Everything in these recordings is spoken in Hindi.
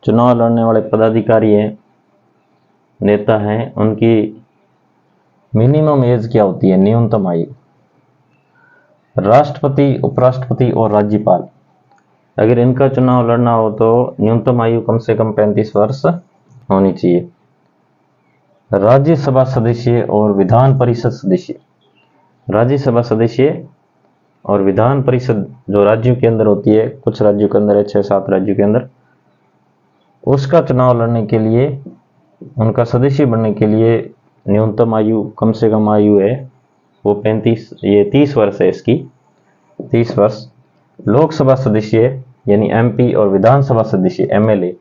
चुनाव लड़ने वाले पदाधिकारी हैं, नेता हैं, उनकी मिनिमम एज क्या होती है, न्यूनतम आयु। राष्ट्रपति, उपराष्ट्रपति और राज्यपाल, अगर इनका चुनाव लड़ना हो तो न्यूनतम आयु कम से कम 35 वर्ष होनी चाहिए। राज्यसभा सदस्य और विधान परिषद सदस्य, राज्यसभा सदस्य और विधान परिषद जो राज्यों के अंदर होती है, कुछ राज्यों के अंदर है, 6-7 राज्यों के अंदर, उसका चुनाव लड़ने के लिए, उनका सदस्य बनने के लिए न्यूनतम आयु, कम से कम आयु है वो 30 वर्ष है इसकी, 30 वर्ष। लोकसभा सदस्य यानी एमपी और विधानसभा सदस्य एमएलए,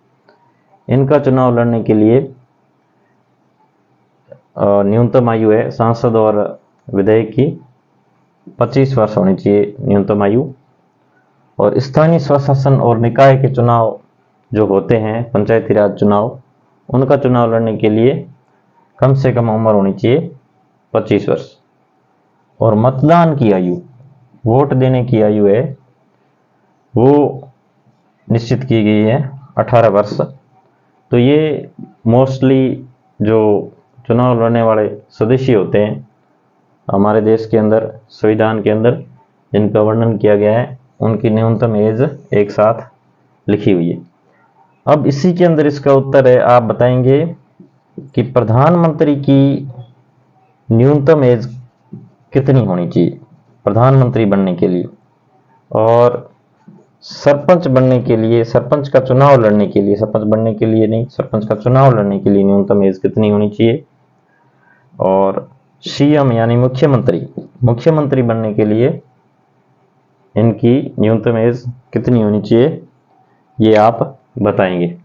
इनका चुनाव लड़ने के लिए न्यूनतम आयु है सांसद और विधायक की 25 वर्ष होनी चाहिए न्यूनतम आयु। और स्थानीय स्वशासन और निकाय के चुनाव जो होते हैं, पंचायती राज चुनाव, उनका चुनाव लड़ने के लिए कम से कम उम्र होनी चाहिए 25 वर्ष। और मतदान की आयु, वोट देने की आयु है वो निश्चित की गई है 18 वर्ष। तो ये मोस्टली जो चुनाव लड़ने वाले सदस्य होते हैं हमारे देश के अंदर, संविधान के अंदर जिनका वर्णन किया गया है, उनकी न्यूनतम एज एक साथ लिखी हुई है। अब इसी के अंदर इसका उत्तर है, आप बताएंगे कि प्रधानमंत्री की न्यूनतम एज कितनी होनी चाहिए प्रधानमंत्री बनने के लिए, और सरपंच बनने के लिए, सरपंच का चुनाव लड़ने के लिए, सरपंच बनने के लिए नहीं, सरपंच का चुनाव लड़ने के लिए न्यूनतम एज कितनी होनी चाहिए, और सीएम यानी मुख्यमंत्री बनने के लिए इनकी न्यूनतम एज कितनी होनी चाहिए, ये आप बताएंगे।